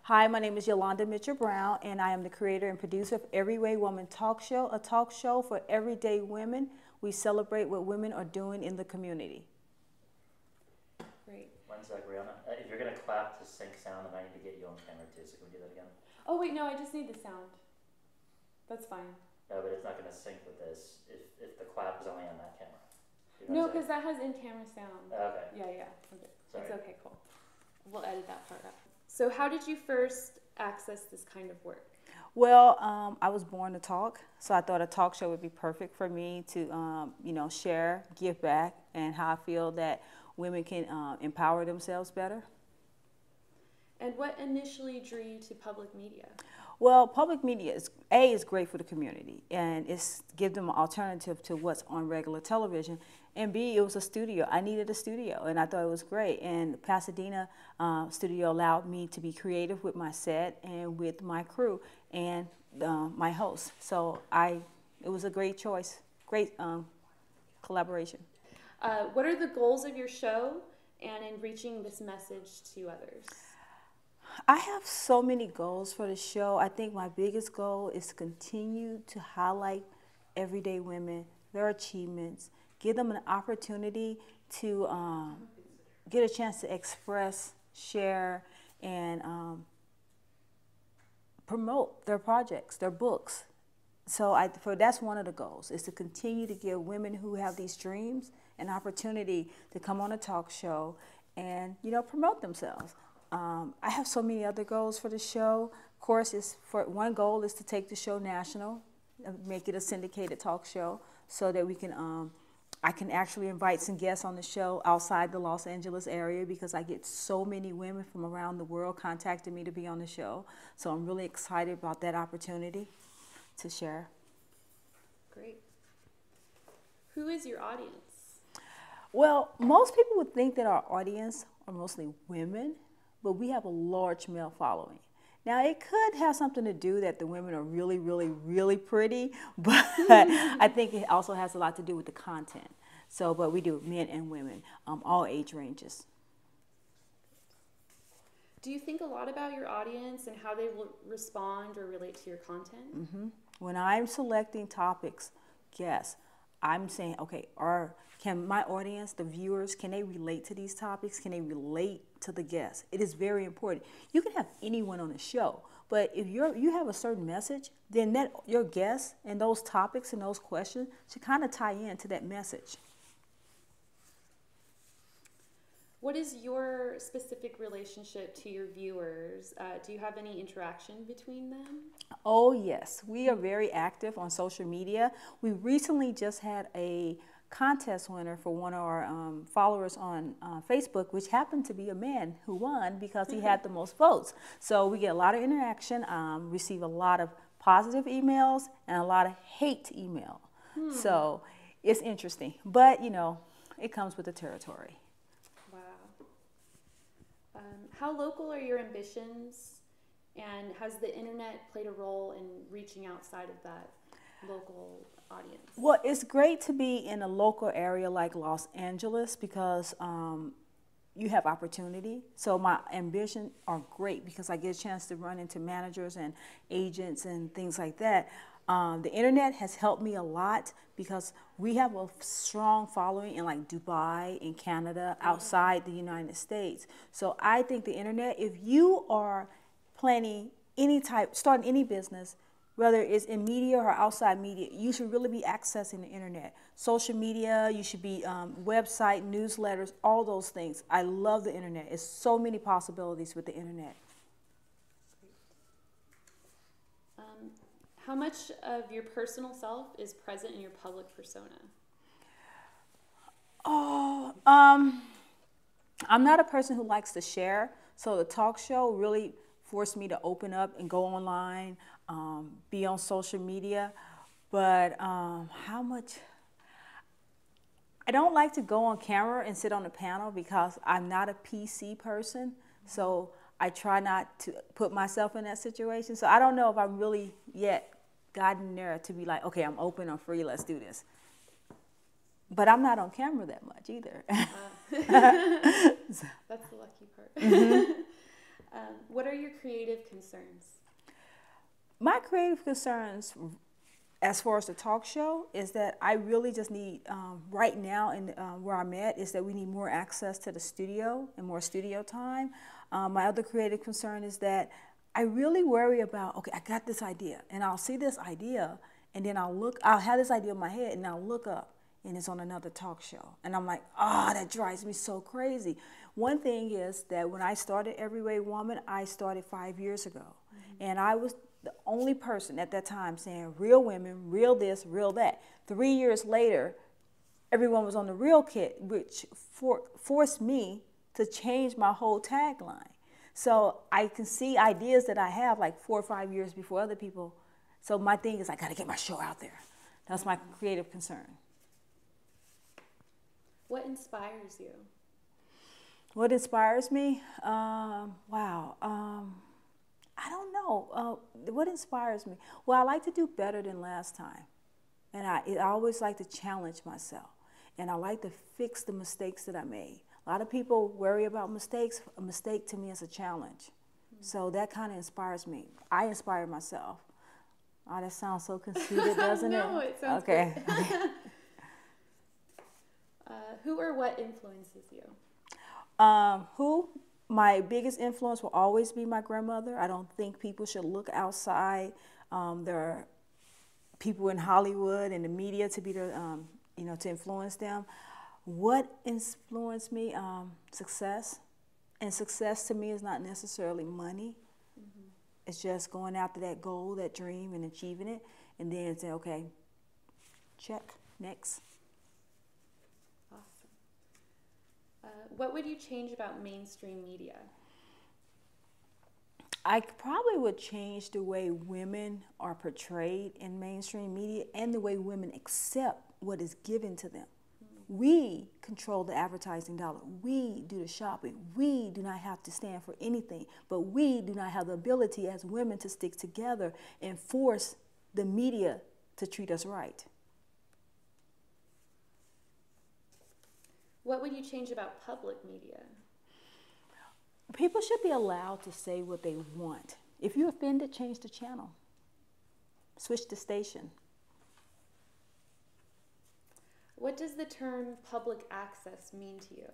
Hi, my name is Yolanda Brown, and I am the creator and producer of Everyday Woman Talk Show, a talk show for everyday women. We celebrate what women are doing in the community. Great. One sec, Rihanna. If you're going to clap to sync sound, then I need to get you on camera too, so can we do that again? Oh, wait, no, I just need the sound. That's fine. No, but it's not going to sync with this if the clap is only on that camera. No, because that has in-camera sound. Okay. Yeah. Okay. Sorry. It's okay, cool. We'll edit that part out. So how did you first access this kind of work? Well, I was born to talk, so I thought a talk show would be perfect for me to, share, give back, and how I feel that women can empower themselves better. And what initially drew you to public media? Well, public media is great for the community, and it's give them an alternative to what's on regular television. And B, it was a studio. I needed a studio, and I thought it was great. And the Pasadena studio allowed me to be creative with my set and with my crew and my host. So it was a great choice, great collaboration. What are the goals of your show and in reaching this message to others? I have so many goals for the show. I think my biggest goal is to continue to highlight everyday women, their achievements, give them an opportunity to get a chance to express, share, and promote their projects, their books. So that's one of the goals, is to continue to give women who have these dreams an opportunity to come on a talk show and, promote themselves. I have so many other goals for the show. Of course, one goal is to take the show national, make it a syndicated talk show, so that we can, I can actually invite some guests on the show outside the Los Angeles area, because I get so many women from around the world contacting me to be on the show. So I'm really excited about that opportunity to share. Great. Who is your audience? Well, most people would think that our audience are mostly women, but we have a large male following. Now, it could have something to do that the women are really, really, really pretty, but I think it also has a lot to do with the content. So, but we do men and women, all age ranges. Do you think a lot about your audience and how they will respond or relate to your content? Mm-hmm. When I'm selecting topics, guests, I'm saying, okay, can my audience, the viewers, can they relate to these topics? Can they relate to the guests? It is very important. You can have anyone on the show, but if you have a certain message, then your guests and those topics and those questions should kind of tie into that message. What is your specific relationship to your viewers? Do you have any interaction between them? Oh, yes. We are very active on social media. We recently just had a contest winner for one of our followers on Facebook, which happened to be a man who won because he had the most votes. So we get a lot of interaction, receive a lot of positive emails and a lot of hate email. So it's interesting, but it comes with the territory. Wow. How local are your ambitions, and has the internet played a role in reaching outside of that local audience? Well, it's great to be in a local area like Los Angeles because you have opportunity. So my ambitions are great because I get a chance to run into managers and agents and things like that. The internet has helped me a lot because we have a strong following in like Dubai and Canada, outside the United States. So I think the internet, if you are planning starting any business, whether it's in media or outside media, you should really be accessing the internet. Social media, you should be website, newsletters, all those things. I love the internet. It's so many possibilities with the internet. How much of your personal self is present in your public persona? Oh, I'm not a person who likes to share, so the talk show really forced me to open up and go online, be on social media. But how much? I don't like to go on camera and sit on a panel because I'm not a PC person, so I try not to put myself in that situation. So I don't know if I'm really yet gotten there to be like, okay, I'm open, I'm free, let's do this. But I'm not on camera that much either. That's the lucky part. What are your creative concerns? My creative concerns, as far as the talk show, is that I really just need, right now, and where I'm at, is that we need more access to the studio and more studio time. My other creative concern is that I really worry about, okay, I got this idea, and I'll see this idea, and then I'll have this idea in my head, and I'll look up, and it's on another talk show. And I'm like, that drives me so crazy. One thing is that when I started Everyday Woman, I started 5 years ago. Mm-hmm. And I was the only person at that time saying real women, real this, real that. 3 years later, everyone was on the real kit, which forced me to change my whole tagline. So I can see ideas that I have like 4 or 5 years before other people. So my thing is I got to get my show out there. That's my creative concern. What inspires you? What inspires me? Wow. I don't know. What inspires me? Well, I like to do better than last time. And I always like to challenge myself. And I like to fix the mistakes that I made. A lot of people worry about mistakes. A mistake to me is a challenge. Mm-hmm. So that kind of inspires me. I inspire myself. Oh, that sounds so conceited, doesn't it? No, it sounds okay. Good. Who or what influences you? My biggest influence will always be my grandmother. I don't think people should look outside. There are people in Hollywood and the media to be the, to influence them. What influenced me? Success. And success to me is not necessarily money. Mm-hmm. It's just going after that goal, that dream, and achieving it. And then say, okay, check, next. What would you change about mainstream media? I probably would change the way women are portrayed in mainstream media and the way women accept what is given to them. Mm-hmm. We control the advertising dollar. We do the shopping. We do not have to stand for anything, but we do not have the ability as women to stick together and force the media to treat us right. What would you change about public media? People should be allowed to say what they want. If you're offended, change the channel. Switch the station. What does the term public access mean to you?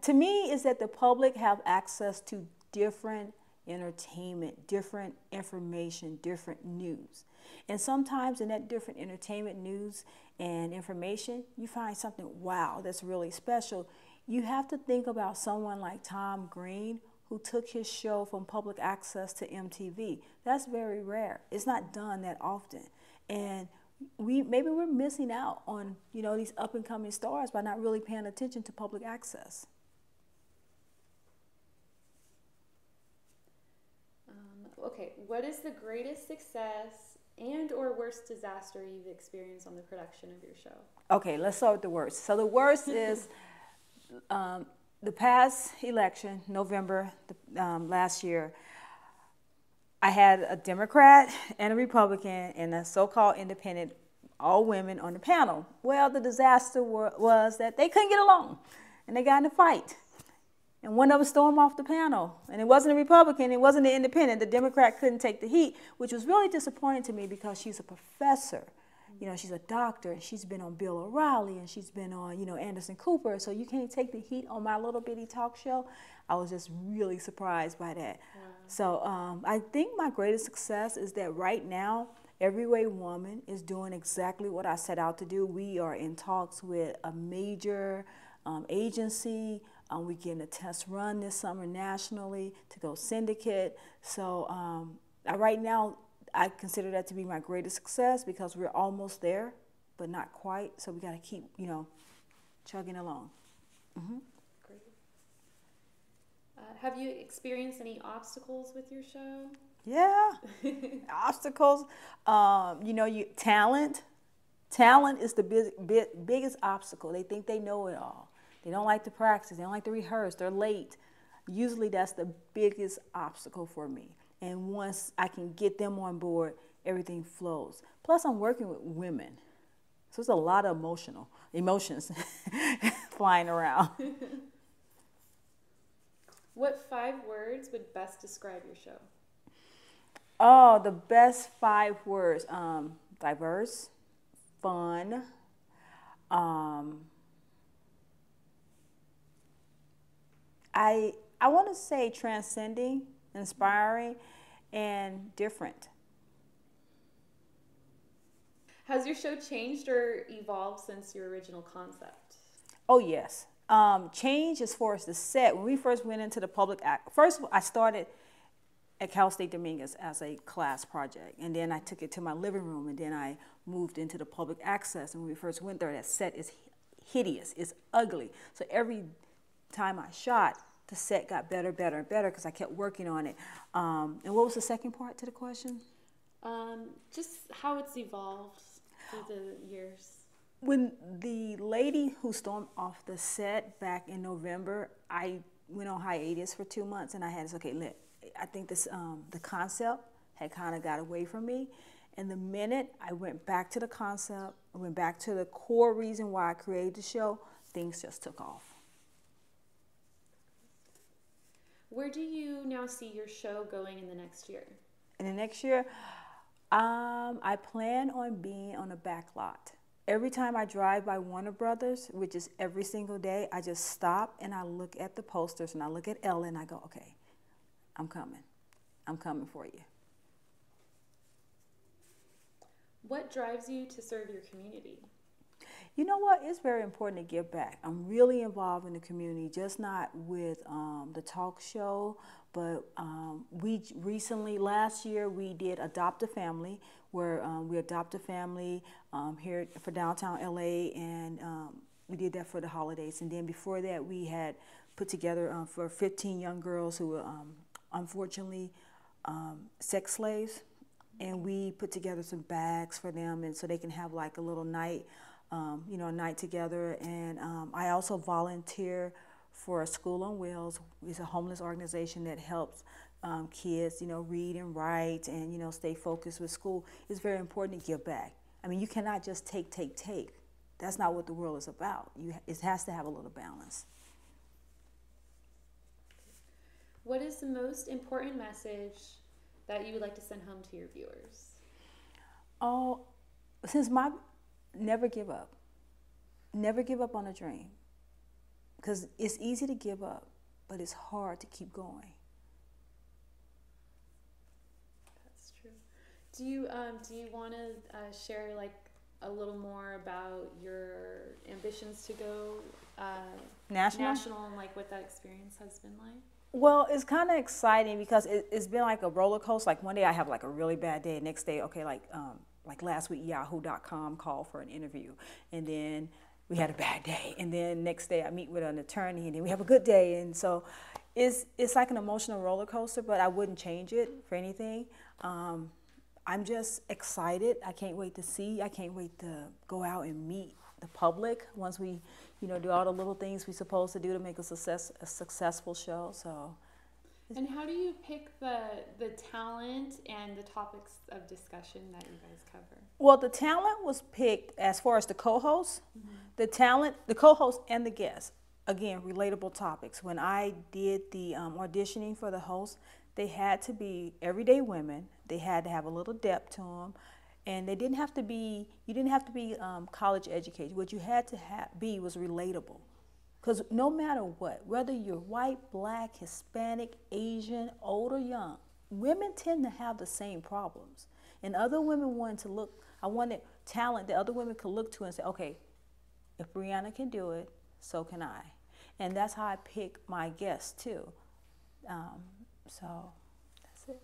To me, is that the public have access to different entertainment, different information, different news. And sometimes in that different entertainment, news, and information, you find something, wow, that's really special. You have to think about someone like Tom Green, who took his show from public access to MTV. That's very rare. It's not done that often. And maybe we're missing out on, these up and coming stars by not really paying attention to public access. Okay, what is the greatest success and or worst disaster you've experienced on the production of your show? Okay, let's start with the worst. So the worst is the past election, November last year, I had a Democrat and a Republican and a so-called independent, all women on the panel. Well, the disaster was that they couldn't get along and they got in a fight. And one of them stormed off the panel. And it wasn't a Republican, it wasn't an independent. The Democrat couldn't take the heat, which was really disappointing to me because she's a professor. She's a doctor, and she's been on Bill O'Reilly, and she's been on, Anderson Cooper. So you can't take the heat on my little bitty talk show. I was just really surprised by that. Wow. So I think my greatest success is that right now, Everyday Woman is doing exactly what I set out to do. We are in talks with a major agency. We're getting a test run this summer nationally to go syndicate. So right now, I consider that to be my greatest success because we're almost there, but not quite. So we got to keep, chugging along. Mm-hmm. Great. Have you experienced any obstacles with your show? Yeah, obstacles. Talent. Talent is the biggest obstacle. They think they know it all. They don't like to practice. They don't like to rehearse. They're late. Usually that's the biggest obstacle for me. And once I can get them on board, everything flows. Plus, I'm working with women. So there's a lot of emotions flying around. What 5 words would best describe your show? Oh, the best 5 words. Diverse, fun, um, I want to say transcending, inspiring, and different. Has your show changed or evolved since your original concept? Oh yes. Change as far as the set. When we first went into the public act, first I started at Cal State Dominguez as a class project, and then I took it to my living room, and then I moved into the public access. And when we first went there, that set is hideous, it's ugly. So every time I shot, the set got better, better, and better because I kept working on it. And what was the second part to the question? Just how it's evolved through the years. When the lady who stormed off the set back in November, I went on hiatus for 2 months, and I had this, okay, I think this the concept had kind of got away from me. And the minute I went back to the concept, I went back to the core reason why I created the show, things just took off. Where do you now see your show going in the next year? In the next year, I plan on being on a back lot. Every time I drive by Warner Brothers, which is every single day, I just stop and I look at the posters and I look at Ella and I go, okay, I'm coming. I'm coming for you. What drives you to serve your community? You know what? It's very important to give back. I'm really involved in the community, just not with the talk show, but we recently, last year, we did Adopt a Family, where we adopt a family here for downtown LA, and we did that for the holidays. And then before that, we had put together for 15 young girls who were unfortunately sex slaves, and we put together some bags for them, and so they can have like a little night, a night together. And I also volunteer for a School on Wheels. It's a homeless organization that helps kids, read and write and, stay focused with school. It's very important to give back. I mean, you cannot just take. That's not what the world is about. It has to have a little balance. What is the most important message that you would like to send home to your viewers? Oh, never give up. Never give up on a dream. Because it's easy to give up, but it's hard to keep going. That's true. Do you want to share like a little more about your ambitions to go national and like what that experience has been like? Well, it's kind of exciting because it's been like a roller coaster. Like one day I have like a really bad day. Next day, okay, like last week, Yahoo.com called for an interview, and then we had a bad day, and then next day I meet with an attorney, and then we have a good day. And so it's like an emotional roller coaster, but I wouldn't change it for anything. I'm just excited. I can't wait to go out and meet the public once we, do all the little things we're supposed to do to make a successful show. So. And how do you pick the talent and the topics of discussion that you guys cover? Well, the talent was picked as far as the co-hosts. Mm-hmm. The co-hosts and the guests. Again, relatable topics. When I did the auditioning for the hosts, they had to be everyday women. They had to have a little depth to them. And you didn't have to be college educated. What you had to be was relatable. Because no matter what, whether you're white, black, Hispanic, Asian, old or young, women tend to have the same problems. And other women I wanted talent that other women could look to and say, okay, if Brianna can do it, so can I. And that's how I pick my guests too. So that's it.